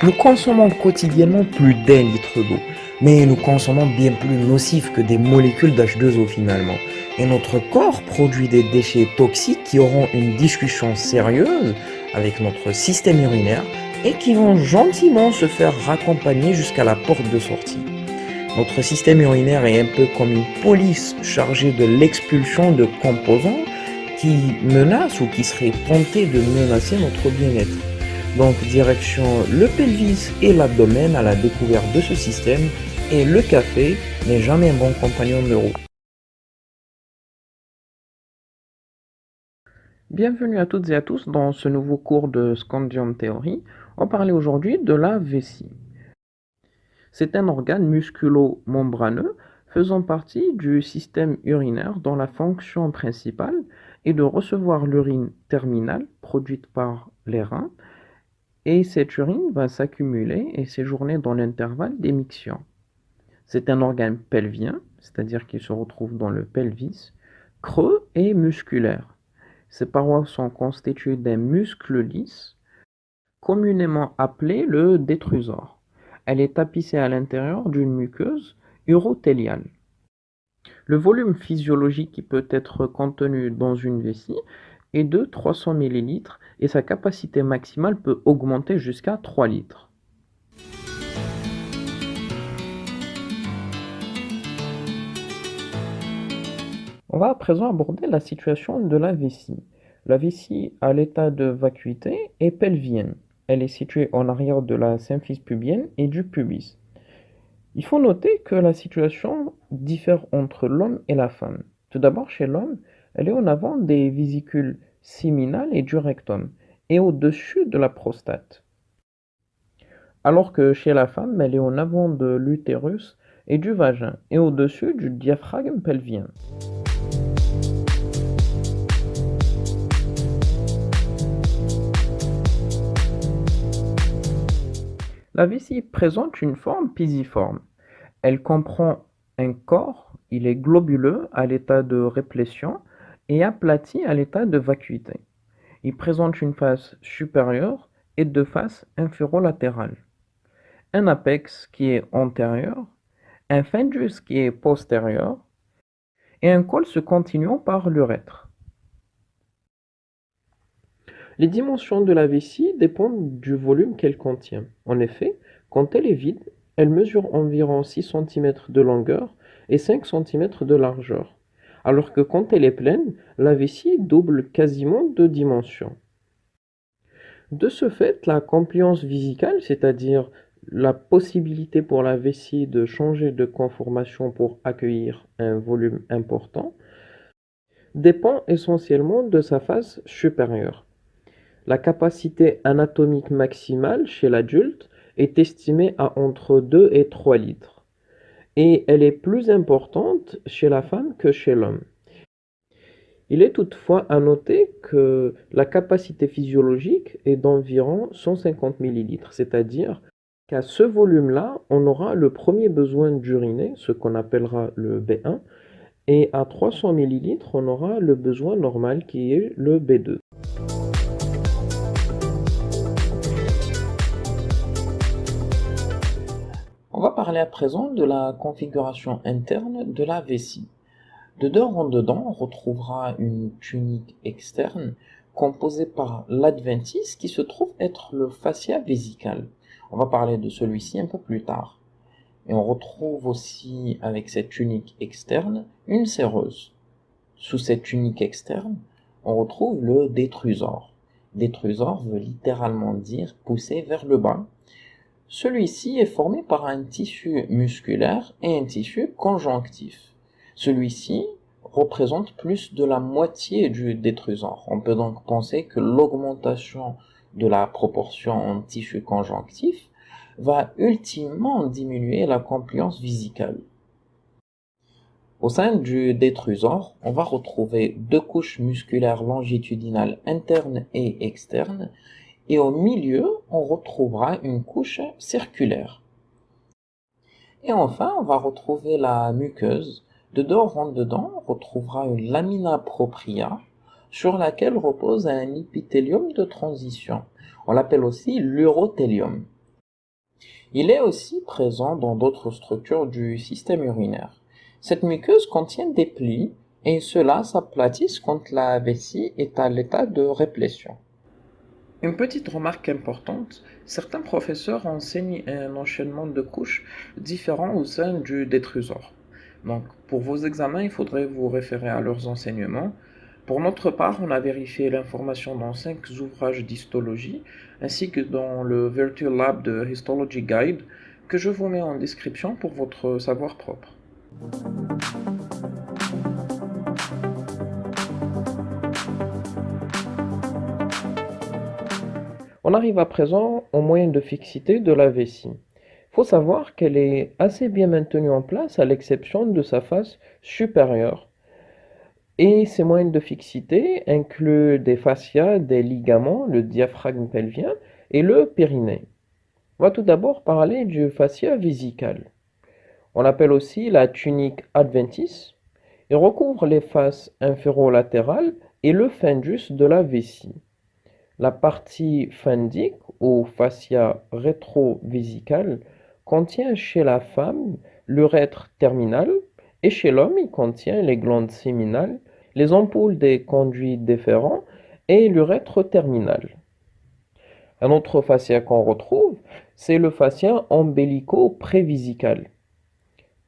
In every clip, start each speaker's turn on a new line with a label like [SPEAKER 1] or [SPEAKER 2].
[SPEAKER 1] Nous consommons quotidiennement plus d'1 litre d'eau, mais nous consommons bien plus nocifs que des molécules d'H2O finalement. Et notre corps produit des déchets toxiques qui auront une discussion sérieuse avec notre système urinaire et qui vont gentiment se faire raccompagner jusqu'à la porte de sortie. Notre système urinaire est un peu comme une police chargée de l'expulsion de composants qui menacent ou qui seraient tentés de menacer notre bien-être. Donc direction le pelvis et l'abdomen à la découverte de ce système, et le café n'est jamais un bon compagnon de route. Bienvenue à toutes et à tous dans ce nouveau cours de Scandium Theory. On va parler aujourd'hui de la vessie. C'est un organe musculo-membraneux faisant partie du système urinaire dont la fonction principale est de recevoir l'urine terminale produite par les reins, et cette urine va s'accumuler et séjourner dans l'intervalle d'émission. C'est un organe pelvien, c'est-à-dire qu'il se retrouve dans le pelvis, creux et musculaire. Ses parois sont constituées d'un muscle lisse, communément appelé le détrusor. Elle est tapissée à l'intérieur d'une muqueuse urothéliale. Le volume physiologique qui peut être contenu dans une vessie est de 300 ml et sa capacité maximale peut augmenter jusqu'à 3 litres. On va à présent aborder la situation de la vessie. La vessie à l'état de vacuité est pelvienne. Elle est située en arrière de la symphyse pubienne et du pubis. Il faut noter que la situation diffère entre l'homme et la femme. Tout d'abord, chez l'homme, elle est en avant des vésicules séminales et du rectum, et au-dessus de la prostate. Alors que chez la femme, elle est en avant de l'utérus et du vagin, et au-dessus du diaphragme pelvien. La vessie présente une forme pisiforme. Elle comprend un corps, il est globuleux à l'état de réplétion et aplati à l'état de vacuité. Il présente une face supérieure et deux faces inférolatérales. Un apex qui est antérieur, un fundus qui est postérieur et un col se continuant par l'urètre. Les dimensions de la vessie dépendent du volume qu'elle contient. En effet, quand elle est vide, elle mesure environ 6 cm de longueur et 5 cm de largeur, alors que quand elle est pleine, la vessie double quasiment de dimensions. De ce fait, la compliance vésicale, c'est-à-dire la possibilité pour la vessie de changer de conformation pour accueillir un volume important, dépend essentiellement de sa face supérieure. La capacité anatomique maximale chez l'adulte est estimée à entre 2 et 3 litres, et elle est plus importante chez la femme que chez l'homme. Il est toutefois à noter que la capacité physiologique est d'environ 150 ml, c'est-à-dire qu'à ce volume-là, on aura le premier besoin d'uriner, ce qu'on appellera le B1, et à 300 ml, on aura le besoin normal qui est le B2. On va parler à présent de la configuration interne de la vessie. De dehors en dedans, on retrouvera une tunique externe composée par l'adventice qui se trouve être le fascia vésical. On va parler de celui-ci un peu plus tard. Et on retrouve aussi avec cette tunique externe une séreuse. Sous cette tunique externe, on retrouve le détrusor. Détrusor veut littéralement dire pousser vers le bas. Celui-ci est formé par un tissu musculaire et un tissu conjonctif. Celui-ci représente plus de la moitié du détrusor. On peut donc penser que l'augmentation de la proportion en tissu conjonctif va ultimement diminuer la compliance vésicale. Au sein du détrusor, on va retrouver deux couches musculaires longitudinales internes et externes, et au milieu, on retrouvera une couche circulaire. Et enfin, on va retrouver la muqueuse. De dehors en dedans, on retrouvera une lamina propria sur laquelle repose un épithélium de transition. On l'appelle aussi l'urothélium. Il est aussi présent dans d'autres structures du système urinaire. Cette muqueuse contient des plis et ceux-là s'aplatissent quand la vessie est à l'état de réplétion. Une petite remarque importante, certains professeurs enseignent un enchaînement de couches différent au sein du détrusor. Donc, pour vos examens, il faudrait vous référer à leurs enseignements. Pour notre part, on a vérifié l'information dans 5 ouvrages d'histologie, ainsi que dans le Virtual Lab de Histology Guide, que je vous mets en description pour votre savoir propre. On arrive à présent aux moyens de fixité de la vessie. Il faut savoir qu'elle est assez bien maintenue en place à l'exception de sa face supérieure. Et ces moyens de fixité incluent des fascias, des ligaments, le diaphragme pelvien et le périnée. On va tout d'abord parler du fascia vésical. On l'appelle aussi la tunique adventice. Il recouvre les faces inférolatérales et le fundus de la vessie. La partie fundique ou fascia rétrovésicale contient chez la femme l'urètre terminal et chez l'homme il contient les glandes séminales, les ampoules des conduits déférents et l'urètre terminal. Un autre fascia qu'on retrouve, c'est le fascia ombélico-prévésical.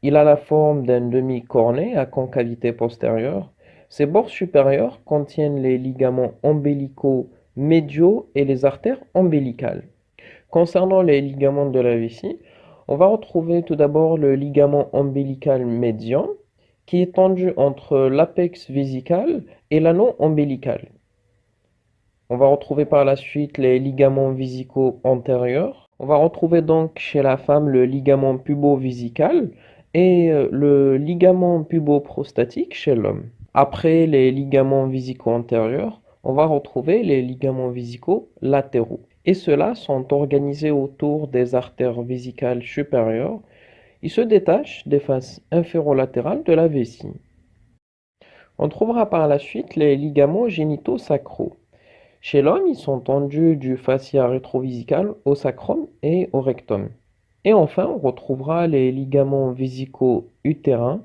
[SPEAKER 1] Il a la forme d'un demi-cornet à concavité postérieure. Ses bords supérieurs contiennent les ligaments ombélico-médiaux et les artères ombélicales. Concernant les ligaments de la vessie, on va retrouver tout d'abord le ligament ombilical médian, qui est tendu entre l'apex vésical et l'anneau ombilical. On va retrouver par la suite les ligaments vésicaux antérieurs. On va retrouver donc chez la femme le ligament pubo-vésical et le ligament pubo-prostatique chez l'homme. Après les ligaments vésicaux antérieurs, on va retrouver les ligaments vésicaux latéraux. Et ceux-là sont organisés autour des artères vésicales supérieures. Ils se détachent des faces inférolatérales de la vessie. On trouvera par la suite les ligaments génitaux sacraux. Chez l'homme, ils sont tendus du fascia rétrovésical au sacrum et au rectum. Et enfin, on retrouvera les ligaments vésico-utérins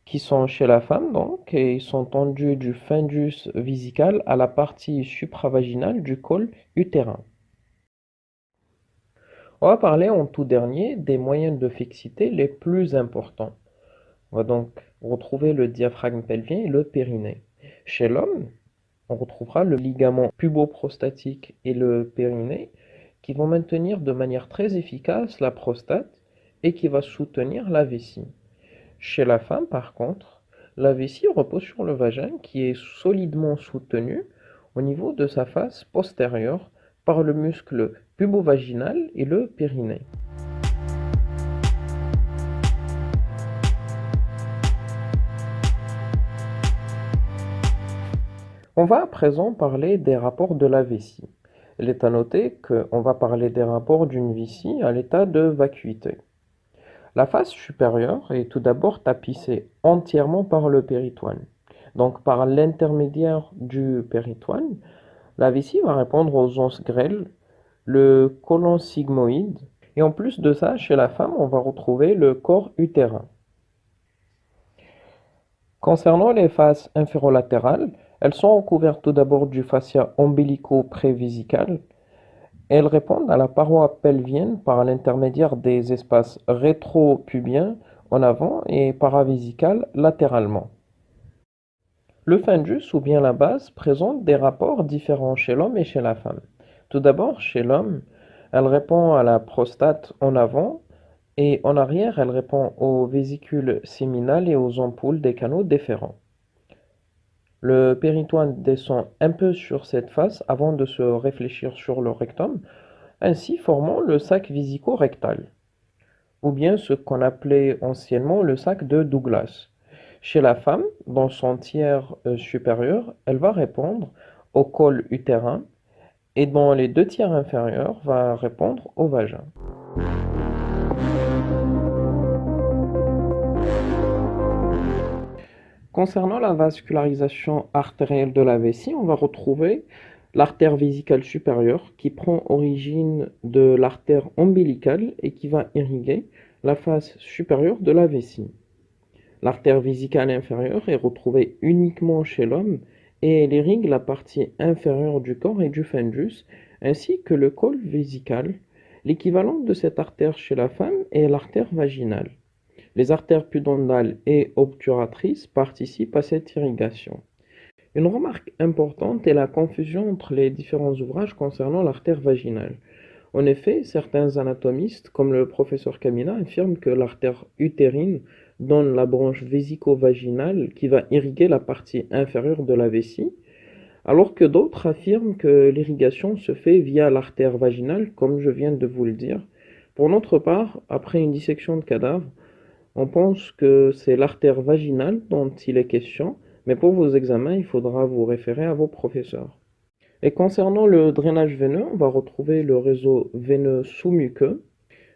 [SPEAKER 1] qui sont chez la femme donc, et ils sont tendus du fundus vésical à la partie supravaginale du col utérin. On va parler en tout dernier des moyens de fixité les plus importants. On va donc retrouver le diaphragme pelvien et le périnée. Chez l'homme, on retrouvera le ligament puboprostatique et le périnée qui vont maintenir de manière très efficace la prostate et qui va soutenir la vessie. Chez la femme, par contre, la vessie repose sur le vagin qui est solidement soutenu au niveau de sa face postérieure par le muscle pubovaginal et le périnée. On va à présent parler des rapports de la vessie. Il est à noter qu'on va parler des rapports d'une vessie à l'état de vacuité. La face supérieure est tout d'abord tapissée entièrement par le péritoine. Donc par l'intermédiaire du péritoine, la vessie va répondre aux onces grêles, le côlon sigmoïde, et en plus de ça, chez la femme, on va retrouver le corps utérin. Concernant les faces inférolatérales, elles sont recouvertes tout d'abord du fascia ombilico-prévésical. Elles répondent à la paroi pelvienne par l'intermédiaire des espaces rétropubiens en avant et paravésical latéralement. Le fundus ou bien la base présente des rapports différents chez l'homme et chez la femme. Tout d'abord, chez l'homme, elle répond à la prostate en avant et en arrière, elle répond aux vésicules séminales et aux ampoules des canaux déférents. Le péritoine descend un peu sur cette face avant de se réfléchir sur le rectum, ainsi formant le sac vésico-rectal, ou bien ce qu'on appelait anciennement le sac de Douglas. Chez la femme, dans son tiers supérieur, elle va répondre au col utérin et dans les 2 tiers inférieurs va répondre au vagin. Concernant la vascularisation artérielle de la vessie, on va retrouver l'artère vésicale supérieure qui prend origine de l'artère ombilicale et qui va irriguer la face supérieure de la vessie. L'artère vésicale inférieure est retrouvée uniquement chez l'homme et elle irrigue la partie inférieure du corps et du fundus, ainsi que le col vésical. L'équivalent de cette artère chez la femme est l'artère vaginale. Les artères pudendales et obturatrices participent à cette irrigation. Une remarque importante est la confusion entre les différents ouvrages concernant l'artère vaginale. En effet, certains anatomistes, comme le professeur Kamina, affirment que l'artère utérine donne la branche vésico-vaginale qui va irriguer la partie inférieure de la vessie, alors que d'autres affirment que l'irrigation se fait via l'artère vaginale, comme je viens de vous le dire. Pour notre part, après une dissection de cadavre, on pense que c'est l'artère vaginale dont il est question, mais pour vos examens, il faudra vous référer à vos professeurs. Et concernant le drainage veineux, on va retrouver le réseau veineux sous-muqueux,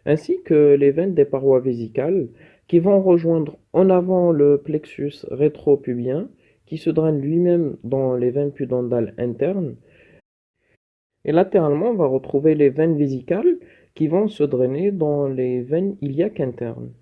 [SPEAKER 1] ainsi que les veines des parois vésicales, qui vont rejoindre en avant le plexus rétropubien, qui se draine lui-même dans les veines pudendales internes. Et latéralement, on va retrouver les veines vésicales, qui vont se drainer dans les veines iliaques internes.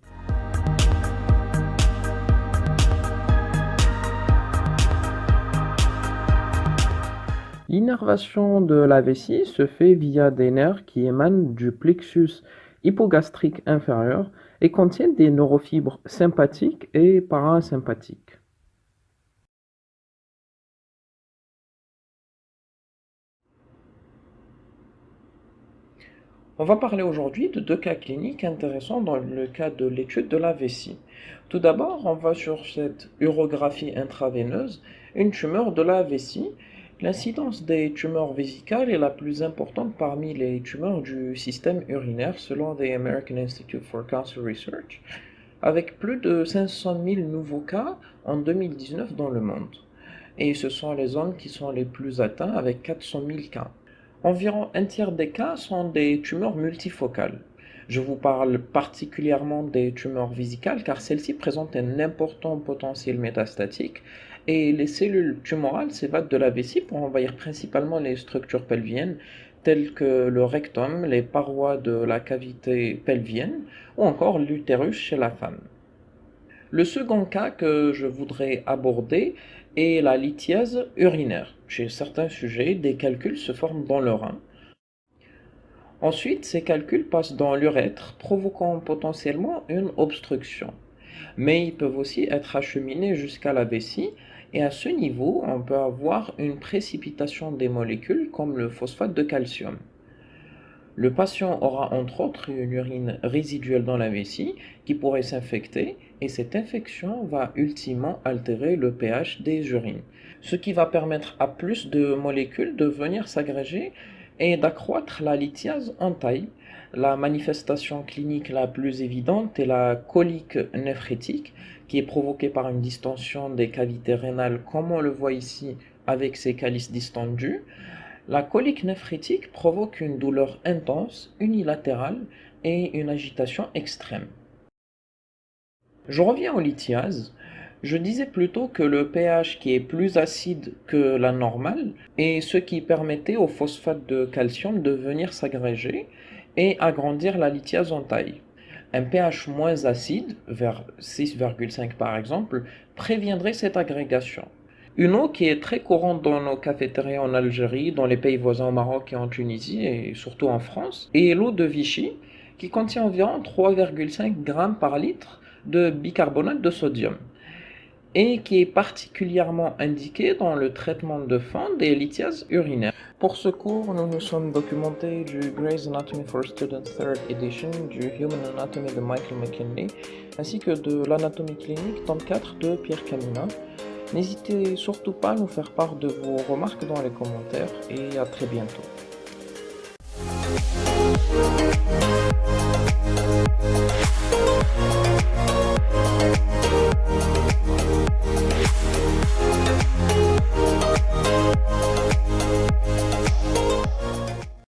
[SPEAKER 1] L'innervation de la vessie se fait via des nerfs qui émanent du plexus hypogastrique inférieur et contiennent des neurofibres sympathiques et parasympathiques. On va parler aujourd'hui de deux cas cliniques intéressants dans le cas de l'étude de la vessie. Tout d'abord, on va sur cette urographie intraveineuse, une tumeur de la vessie. L'incidence des tumeurs vésicales est la plus importante parmi les tumeurs du système urinaire selon the American Institute for Cancer Research, avec plus de 500 000 nouveaux cas en 2019 dans le monde. Et ce sont les hommes qui sont les plus atteints avec 400 000 cas. Environ un tiers des cas sont des tumeurs multifocales. Je vous parle particulièrement des tumeurs vésicales car celles-ci présentent un important potentiel métastatique et les cellules tumorales s'évadent de la vessie pour envahir principalement les structures pelviennes telles que le rectum, les parois de la cavité pelvienne ou encore l'utérus chez la femme. Le second cas que je voudrais aborder est la lithiase urinaire. Chez certains sujets, des calculs se forment dans le rein. Ensuite, ces calculs passent dans l'urètre, provoquant potentiellement une obstruction. Mais ils peuvent aussi être acheminés jusqu'à la vessie, et à ce niveau, on peut avoir une précipitation des molécules comme le phosphate de calcium. Le patient aura entre autres une urine résiduelle dans la vessie qui pourrait s'infecter et cette infection va ultimement altérer le pH des urines, ce qui va permettre à plus de molécules de venir s'agréger et d'accroître la lithiase en taille. La manifestation clinique la plus évidente est la colique néphrétique qui est provoquée par une distension des cavités rénales comme on le voit ici avec ces calices distendus. La colique néphrétique provoque une douleur intense, unilatérale et une agitation extrême. Je reviens aux lithiases. Je disais plutôt que le pH qui est plus acide que la normale est ce qui permettait au phosphate de calcium de venir s'agréger et agrandir la lithiase en taille. Un pH moins acide, vers 6,5 par exemple, préviendrait cette agrégation. Une eau qui est très courante dans nos cafétérias en Algérie, dans les pays voisins au Maroc et en Tunisie, et surtout en France, est l'eau de Vichy, qui contient environ 3,5 g par litre de bicarbonate de sodium, et qui est particulièrement indiquée dans le traitement de fond des lithiases urinaires. Pour ce cours, nous nous sommes documentés du Gray's Anatomy for Students 3rd Edition, du Human Anatomy de Michael McKinley, ainsi que de l'Anatomie clinique tome 4 de Pierre Kamina. N'hésitez surtout pas à nous faire part de vos remarques dans les commentaires et à très bientôt.